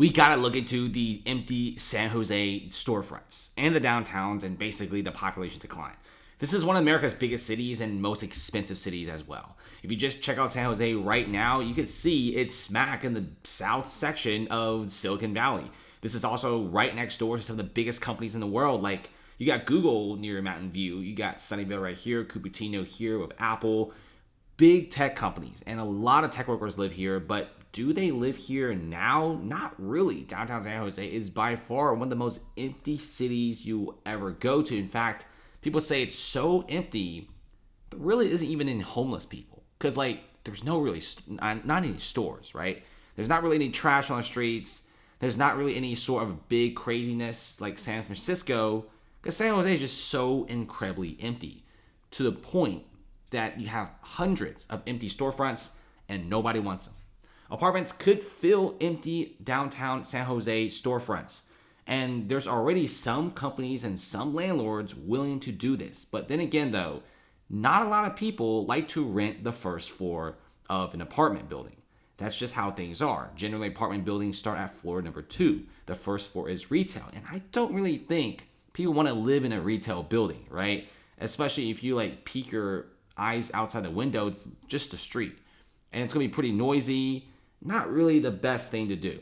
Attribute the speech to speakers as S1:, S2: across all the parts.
S1: we gotta look into the empty San Jose storefronts and the downtowns and basically the population decline. This is one of America's biggest cities and most expensive cities as well. If you just check out San Jose right now, you can see it's smack in the south section of Silicon Valley. This is also right next door to some of the biggest companies in the world. Like, you got Google near Mountain View, you got Sunnyvale right here, Cupertino here with Apple, big tech companies, and a lot of tech workers live here. But do they live here now? Not really. Downtown San Jose is by far one of the most empty cities you will ever go to. In fact, people say it's so empty, there really isn't even any homeless people. Because, like, there's no really, not any stores, right? There's not really any trash on the streets. There's not really any sort of big craziness like San Francisco. Because San Jose is just so incredibly empty. To the point that you have hundreds of empty storefronts and nobody wants them. Apartments could fill empty downtown San Jose storefronts. And there's already some companies and some landlords willing to do this. But then again, though, not a lot of people like to rent the first floor of an apartment building. That's just how things are. Generally, apartment buildings start at floor number 2. The first floor is retail. And I don't really think people want to live in a retail building, right? Especially if you like peek your eyes outside the window, it's just a street. And it's going to be pretty noisy. Not really the best thing to do.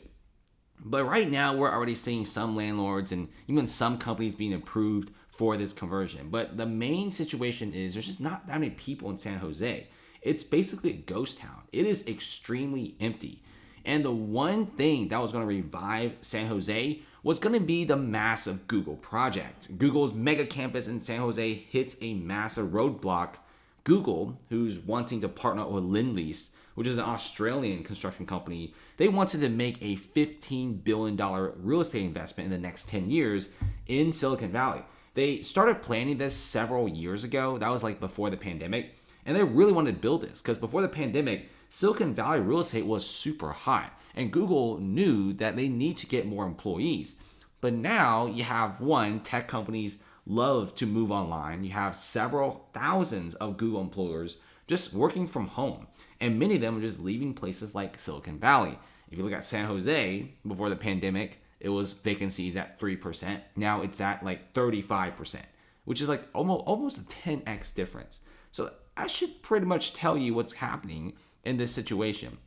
S1: But right now, we're already seeing some landlords and even some companies being approved for this conversion. But the main situation is there's just not that many people in San Jose. It's basically a ghost town. It is extremely empty. And the one thing that was going to revive San Jose was going to be the massive Google project. Google's mega campus in San Jose hits a massive roadblock. Google, who's wanting to partner with Lendlease, which is an Australian construction company, they wanted to make a $15 billion real estate investment in the next 10 years in Silicon Valley. They started planning this several years ago. That was like before the pandemic. And they really wanted to build this because before the pandemic, Silicon Valley real estate was super hot. And Google knew that they need to get more employees. But now you have tech companies love to move online. You have several thousands of Google employers just working from home. And many of them are just leaving places like Silicon Valley. If you look at San Jose, before the pandemic, it was vacancies at 3%. Now it's at like 35%, which is like almost a 10x difference. So I should pretty much tell you what's happening in this situation.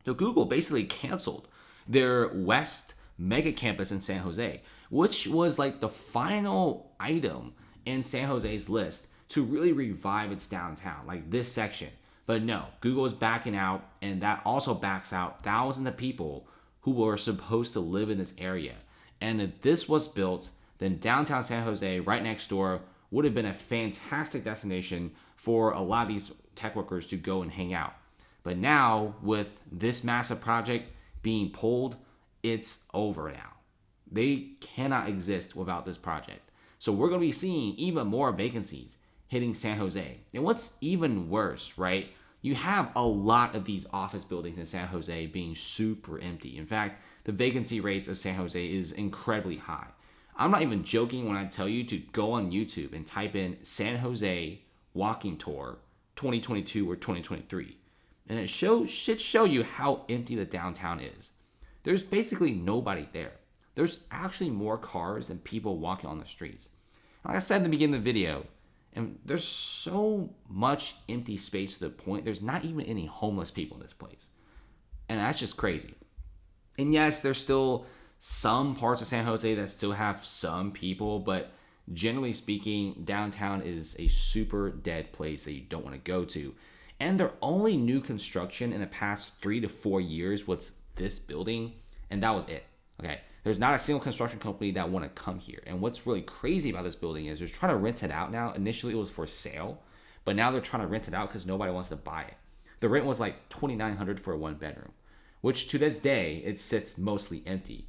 S1: So Google basically canceled their West mega campus in San Jose, which was like the final item in San Jose's list to really revive its downtown, like this section. But no, Google is backing out, and that also backs out thousands of people who were supposed to live in this area. And if this was built, then downtown San Jose, right next door, would have been a fantastic destination for a lot of these tech workers to go and hang out. But now, with this massive project being pulled, it's over now. They cannot exist without this project. So we're going to be seeing even more vacancies hitting San Jose. And what's even worse, right? You have a lot of these office buildings in San Jose being super empty. In fact, the vacancy rates of San Jose is incredibly high. I'm not even joking when I tell you to go on YouTube and type in San Jose walking tour 2022 or 2023. And it should show you how empty the downtown is. There's basically nobody there. There's actually more cars than people walking on the streets. Like I said in the beginning of the video, and there's so much empty space to the point there's not even any homeless people in this place. And that's just crazy. And yes, there's still some parts of San Jose that still have some people, but generally speaking, downtown is a super dead place that you don't want to go to. And their only new construction in the past 3 to 4 years was this building, and that was it. Okay, there's not a single construction company that want to come here. And what's really crazy about this building is they're trying to rent it out now. Initially, it was for sale, but now they're trying to rent it out because nobody wants to buy it. The rent was like $2,900 for a 1-bedroom, which to this day, it sits mostly empty.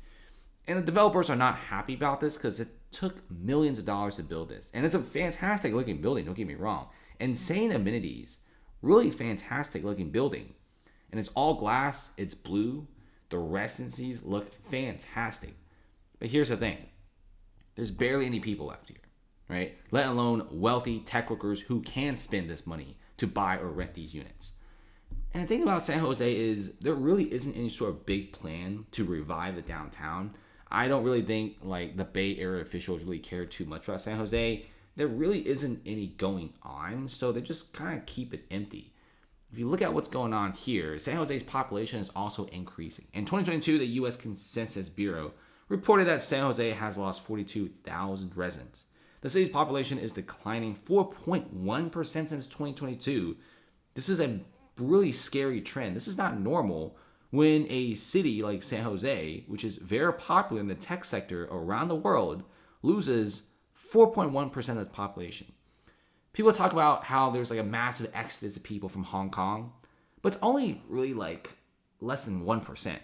S1: And the developers are not happy about this because it took millions of dollars to build this. And it's a fantastic looking building, don't get me wrong. Insane amenities, really fantastic looking building. And it's all glass, it's blue. The residencies look fantastic. But here's the thing. There's barely any people left here, right? Let alone wealthy tech workers who can spend this money to buy or rent these units. And the thing about San Jose is there really isn't any sort of big plan to revive the downtown. I don't really think like the Bay Area officials really care too much about San Jose. There really isn't any going on, so they just kind of keep it empty. If you look at what's going on here, San Jose's population is also increasing. In 2022, the U.S. Census Bureau reported that San Jose has lost 42,000 residents. The city's population is declining 4.1% since 2022. This is a really scary trend. This is not normal when a city like San Jose, which is very popular in the tech sector around the world, loses 4.1% of its population. People talk about how there's like a massive exodus of people from Hong Kong, but it's only really like less than 1%.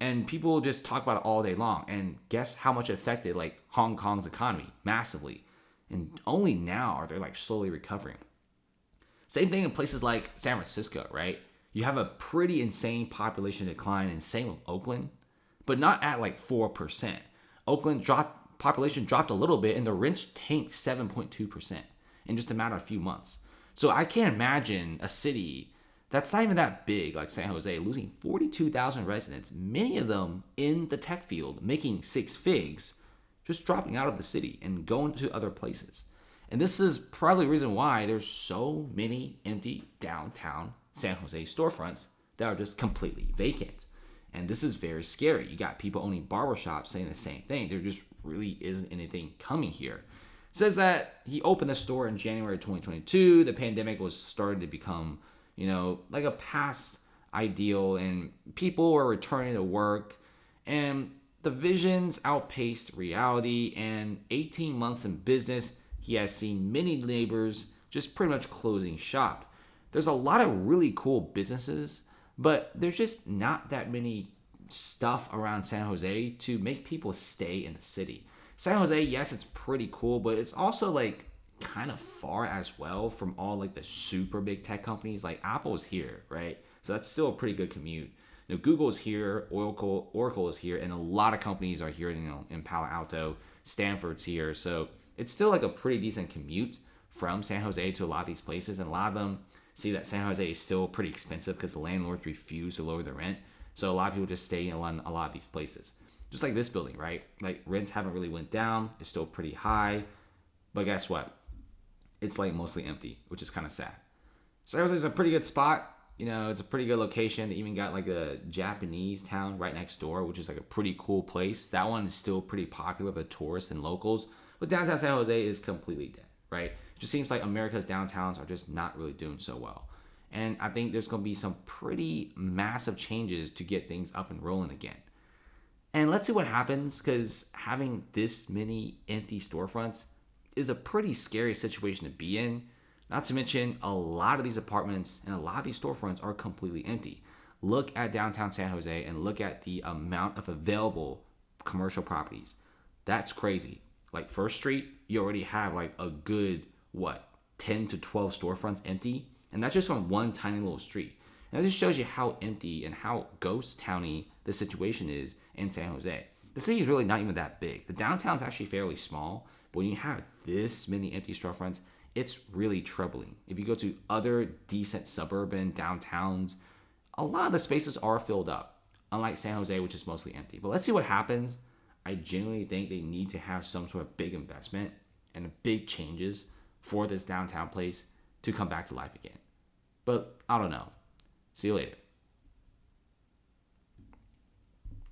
S1: And people just talk about it all day long. And guess how much it affected like Hong Kong's economy? Massively. And only now are they like slowly recovering. Same thing in places like San Francisco, right? You have a pretty insane population decline, and same with Oakland, but not at like 4%. Oakland population dropped a little bit, and the rents tanked 7.2% in just a matter of a few months. So I can't imagine a city that's not even that big like San Jose losing 42,000 residents, many of them in the tech field, making six figs, just dropping out of the city and going to other places. And this is probably the reason why there's so many empty downtown San Jose storefronts that are just completely vacant. And this is very scary. You got people owning barbershops saying the same thing. There just really isn't anything coming here. It says that he opened the store in January 2022. The pandemic was starting to become, like a past ideal, and people were returning to work. And the visions outpaced reality. And 18 months in business, he has seen many neighbors just pretty much closing shop. There's a lot of really cool businesses, but there's just not that many stuff around San Jose to make people stay in the city. San Jose, yes, it's pretty cool, but it's also like kind of far as well from all like the super big tech companies. Like Apple's here, right? So that's still a pretty good commute. Google's here, Oracle is here, and a lot of companies are here, in Palo Alto. Stanford's here. So it's still like a pretty decent commute from San Jose to a lot of these places, and a lot of them see that San Jose is still pretty expensive because the landlords refuse to lower the rent. So a lot of people just stay in a lot of these places. Just like this building, right? Like rents haven't really went down. It's still pretty high. But guess what? It's like mostly empty, which is kind of sad. San Jose is a pretty good spot. It's a pretty good location. They even got like a Japanese town right next door, which is like a pretty cool place. That one is still pretty popular with tourists and locals. But downtown San Jose is completely dead, right? It just seems like America's downtowns are just not really doing so well. And I think there's going to be some pretty massive changes to get things up and rolling again. And let's see what happens, because having this many empty storefronts is a pretty scary situation to be in. Not to mention, a lot of these apartments and a lot of these storefronts are completely empty. Look at downtown San Jose and look at the amount of available commercial properties. That's crazy. Like First Street, you already have like a good, 10 to 12 storefronts empty. And that's just on one tiny little street. And that just shows you how empty and how ghost towny the situation is in San Jose. The city is really not even that big. The downtown is actually fairly small, but when you have this many empty storefronts, it's really troubling. If you go to other decent suburban downtowns, a lot of the spaces are filled up, unlike San Jose, which is mostly empty. But let's see what happens. I genuinely think they need to have some sort of big investment and big changes for this downtown place to come back to life again. But I don't know. See you later.